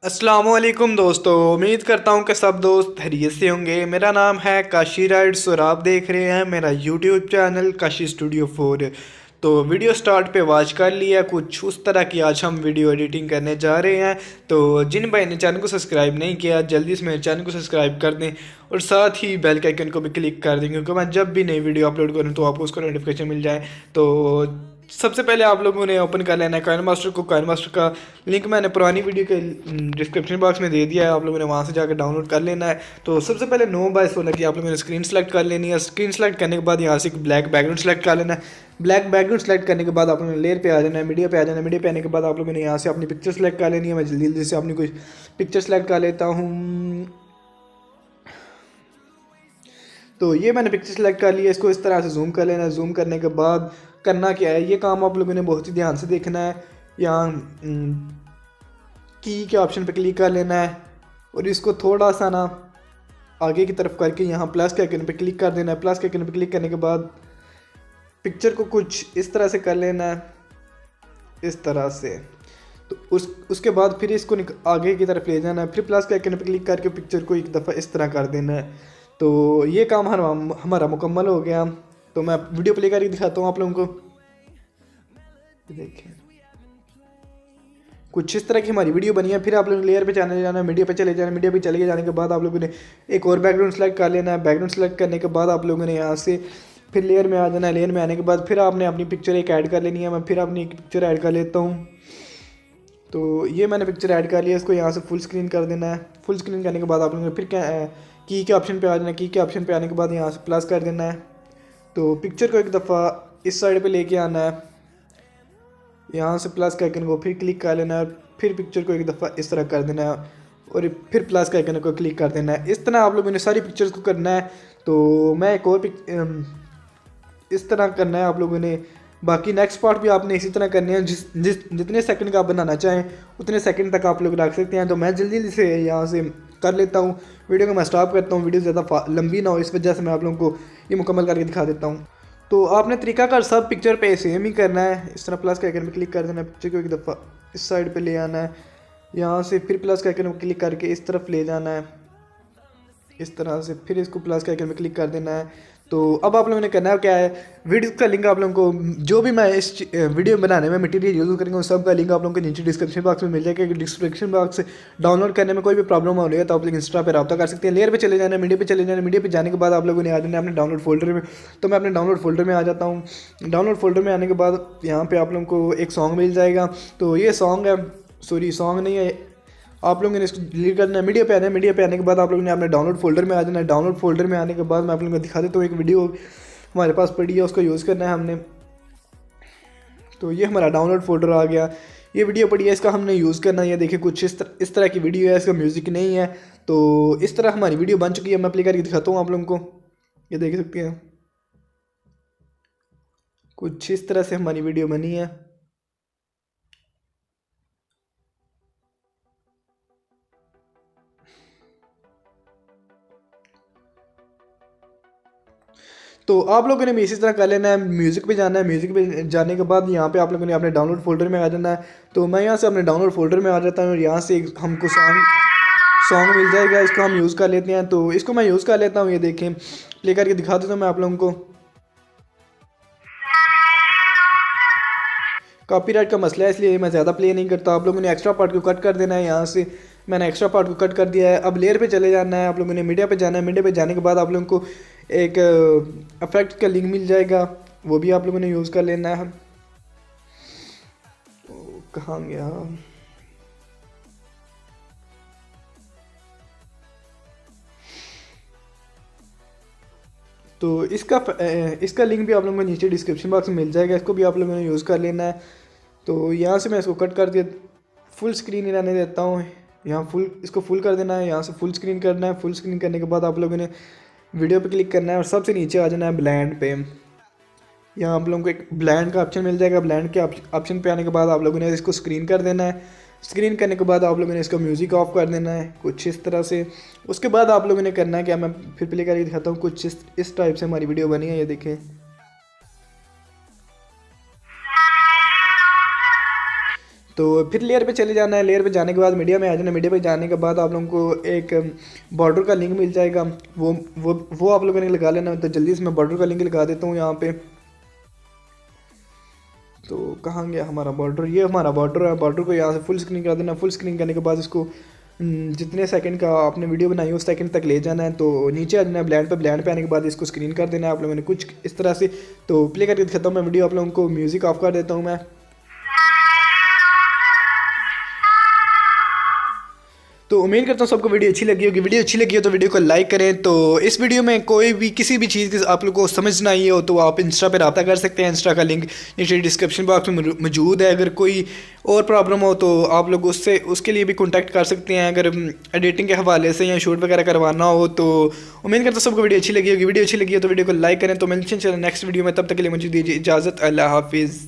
अस्सलामुअलैकुम दोस्तों, उम्मीद करता हूँ कि सब दोस्त खैरियत से होंगे। मेरा नाम है काशी राइड्स और आप देख रहे हैं मेरा यूट्यूब चैनल काशी स्टूडियो 4। तो वीडियो स्टार्ट पे वॉच कर लिया कुछ उस तरह की आज हम वीडियो एडिटिंग करने जा रहे हैं। तो जिन भाई ने चैनल को सब्सक्राइब नहीं किया जल्दी से मेरे चैनल को सब्सक्राइब कर दें और साथ ही बेल के आइकन को भी क्लिक कर दें, क्योंकि मैं जब भी नई वीडियो अपलोड करूँ तो आपको उसका नोटिफिकेशन मिल जाए। तो सबसे पहले आप लोगों ने ओपन कर लेना है काइन मास्टर को। काइन मास्टर का लिंक मैंने पुरानी वीडियो के डिस्क्रिप्शन बॉक्स में दे दिया है, आप लोगों ने वहाँ से जाकर डाउनलोड कर लेना है। तो सबसे पहले 9/16 की आप लोगों ने स्क्रीन सेलेक्ट कर लेनी है। स्क्रीन सेलेक्ट करने के बाद यहाँ से एक ब्लैक बैकग्राउंड सेलेक्ट कर लेना है। ब्लैक बैकग्राउंड सेलेक्ट करने के बाद आप लोगों ने लेयर पे आ जाना है, मीडिया पे आ जाना है। मीडिया पे आने के बाद आप लोगों ने यहाँ से अपनी पिक्चर सेलेक्ट कर लेनी है। मैं जल्दी जल्दी से अपनी कोई पिक्चर सेलेक्ट कर लेता हूँ। तो ये मैंने पिक्चर सेलेक्ट कर लिया, इसको इस तरह से जूम कर लेना है। जूम करने के बाद करना क्या है, ये काम आप लोगों ने बहुत ही ध्यान से देखना है। यहाँ की के ऑप्शन पे क्लिक कर लेना है और इसको थोड़ा सा ना आगे की तरफ करके यहाँ प्लस के आइकन पे क्लिक कर देना है। प्लस के आइकन पे क्लिक करने के बाद पिक्चर को कुछ इस तरह से कर लेना है, इस तरह से। तो उसके बाद फिर इसको आगे की तरफ ले जाना है। फिर प्लस के आइकन पे क्लिक करके पिक्चर को एक दफ़ा इस तरह कर देना है। तो ये काम हमारा मुकम्मल हो गया। तो मैं वीडियो प्ले करके दिखाता हूँ आप लोगों को। देखें कुछ इस तरह की हमारी वीडियो बनी है। फिर आप लोगों ने लेयर पे चले जाना है, मीडिया पे चले जाना है। मीडिया पे चले जाने के बाद आप लोगों ने एक और बैकग्राउंड सेलेक्ट कर लेना है। बैकग्राउंड सेलेक्ट करने के बाद आप लोगों ने यहाँ से फिर लेयर में आ जाना है। लेयर में आने के बाद फिर आपने अपनी पिक्चर एक ऐड कर लेनी है। मैं फिर अपनी एक पिक्चर ऐड कर लेता हूँ। तो ये मैंने पिक्चर ऐड कर लिया, इसको यहाँ से फुल स्क्रीन कर देना है। फुल स्क्रीन करने के बाद आप लोगों ने फिर क्या की के ऑप्शन पे आ जाना है। की के ऑप्शन पे आने के बाद यहाँ से प्लस कर देना है। तो पिक्चर को एक दफ़ा इस साइड पे लेके आना है, यहाँ से प्लस का आइकन को फिर क्लिक कर लेना है। फिर पिक्चर को एक दफ़ा इस तरह कर देना है और फिर प्लस का आइकन को क्लिक कर देना है। इस तरह आप लोगों ने सारी पिक्चर्स को करना है। तो मैं एक और इस तरह करना है आप लोगों ने। बाकी नेक्स्ट पार्ट भी आपने इसी तरह करने हैं। जितने सेकंड का आप बनाना चाहें उतने सेकंड तक आप लोग रख सकते हैं। तो मैं जल्दी जल्दी से यहाँ से कर लेता हूँ। वीडियो को मैं स्टॉप करता हूँ, वीडियो ज़्यादा लंबी ना हो, इस वजह से मैं आप लोगों को ये मुकम्मल करके दिखा देता हूँ। तो आपने तरीकाकार सब पिक्चर पे सेम ही करना है। इस तरह प्लस का आइकन पे क्लिक कर देना है, पिक्चर को एक दफ़ा इस साइड पे ले आना है, यहाँ से फिर प्लस का आइकन पे क्लिक करके इस तरफ ले जाना है, इस तरह से। फिर इसको प्लस के आइकन पे क्लिक कर देना है। तो अब आप लोगों ने करना है क्या है, वीडियो का लिंक आप लोगों को जो भी मैं इस वीडियो बनाने में मटेरियल यूज़ करेंगे उस सब का लिंक आप लोगों को नीचे डिस्क्रिप्शन बॉक्स में मिल जाएगा। डिस्क्रिप्शन बॉक्स से डाउनलोड करने में कोई भी प्रॉब्लम हो रही है तो आप लोग इंस्टा पर रब्ता कर सकते हैं। लेयर पे चले जाना है, मीडिया पे चले जाना है। मीडिया पे जाने के बाद आप लोगों ने आ जाना है अपने डाउनलोड फोल्डर में। तो मैं अपने डाउनलोड फोल्डर में आ जाता हूँ। डाउनलोड फोल्डर में आने के बाद यहाँ पर आप लोगों को एक सॉन्ग मिल जाएगा। तो ये सॉन्ग है, सॉरी सॉन्ग नहीं है, आप लोगों ने इसको डिलीट करना है। मीडिया पे आना है, मीडिया पे आने के बाद आप लोगों ने अपने डाउनलोड फोल्डर में आ जाना है। डाउनलोड फोल्डर में आने के बाद मैं आप लोगों को दिखा देता हूँ, एक वीडियो हमारे पास पड़ी है उसको यूज़ करना है हमने। तो ये हमारा डाउनलोड फोल्डर आ गया, ये वीडियो पड़ी है, इसका हमने यूज़ करना है। ये देखिए कुछ इस तरह की वीडियो है, इसका म्यूज़िक नहीं है। तो इस तरह हमारी वीडियो बन चुकी है। मैं प्ले करके दिखाता हूँ आप लोगों को, ये देख सकते हैं कुछ इस तरह से हमारी वीडियो बनी है। तो आप लोगों ने भी इसी तरह कर लेना है। म्यूज़िक पे जाना है, म्यूज़िक पे जाने के बाद यहाँ पे आप लोगों ने अपने डाउनलोड फोल्डर में आ जाना है। तो मैं यहाँ से अपने डाउनलोड फोल्डर में आ जाता हूँ और यहाँ से हमको सॉन्ग मिल जाएगा, इसको हम यूज़ कर लेते हैं। तो इसको मैं यूज़ कर लेता हूँ, ये देखें प्ले करके दिखा देता हूँ मैं आप लोगों को। कॉपीराइट का मसला है इसलिए मैं ज़्यादा प्ले नहीं करता। आप लोगों ने एक्स्ट्रा पार्ट को कट कर देना है, यहाँ से मैंने एक्स्ट्रा पार्ट को कट कर दिया है। अब लेयर पे चले जाना है, आप लोगों ने मीडिया पे जाना है। मीडिया पे जाने के बाद आप लोगों को एक इफेक्ट का लिंक मिल जाएगा, वो भी आप लोगों ने यूज़ कर लेना है। तो कहाँ गया, तो इसका लिंक भी आप लोगों को नीचे डिस्क्रिप्शन बॉक्स में मिल जाएगा, इसको भी आप लोगों ने यूज़ कर लेना है। तो यहाँ से मैं इसको कट कर दिया, फुल स्क्रीन ही रहने देता हूँ। यहाँ इसको फुल कर देना है, यहाँ से फुल स्क्रीन करना है। फुल स्क्रीन करने के बाद आप लोगों ने वीडियो पे क्लिक करना है और सबसे नीचे आ जाना है ब्लेंड पे। यहाँ आप लोगों को एक ब्लेंड का ऑप्शन मिल जाएगा। ब्लेंड के ऑप्शन पे आने के बाद आप लोगों ने इसको स्क्रीन कर देना है। स्क्रीन करने के बाद आप लोगों ने इसका म्यूज़िक ऑफ कर देना है कुछ इस तरह से। उसके बाद आप लोगों ने करना है क्या, मैं फिर प्ले करके दिखाता हूँ। कुछ इस टाइप से हमारी वीडियो बनी है, ये देखें। तो फिर लेयर पे चले जाना है। लेयर पे जाने के बाद मीडिया में आ जाना। मीडिया पे जाने के बाद आप लोगों को एक बॉर्डर का लिंक मिल जाएगा, वो आप लोगों ने लगा लेना। तो जल्दी से मैं बॉर्डर का लिंक लगा देता हूँ यहाँ पे। तो कहाँ गया हमारा बॉर्डर, ये हमारा बॉर्डर है। बॉर्डर को यहाँ से फुल स्क्रीन कर देना। फुल स्क्रीन करने के बाद इसको जितने सेकंड का आपने वीडियो बनाई उस सेकंड तक ले जाना है। तो नीचे आ जाना है ब्लेंड पे। ब्लेंड पे आने के बाद इसको स्क्रीन कर देना है आप लोगों ने कुछ इस तरह से। तो प्ले करके दिखाता हूँ मैं वीडियो आप लोगों को। म्यूज़िक ऑफ कर देता हूँ मैं। तो उम्मीद करता हूँ सबको वीडियो अच्छी लगी होगी। वीडियो अच्छी लगी हो तो वीडियो को लाइक करें। तो इस वीडियो में कोई भी किसी भी चीज़ की आप लोग को समझ ना आई हो तो आप इंस्टा पर रब्ता कर सकते हैं। इंस्टा का लिंक नीचे डिस्क्रिप्शन बॉक्स में मौजूद है। अगर कोई और प्रॉब्लम हो तो आप लोग उसके लिए भी कॉन्टैक्ट कर सकते हैं, अगर एडिटिंग के हवाले से या शूट वगैरह करवाना हो। तो उम्मीद करता हूँ सबको वीडियो अच्छी लगी होगी। वीडियो अच्छी लगी हो तो वीडियो को लाइक करें। तो मिलते हैं नेक्स्ट वीडियो में, तब तक के लिए मुझे दीजिए इजाज़त। अल्लाह हाफिज़।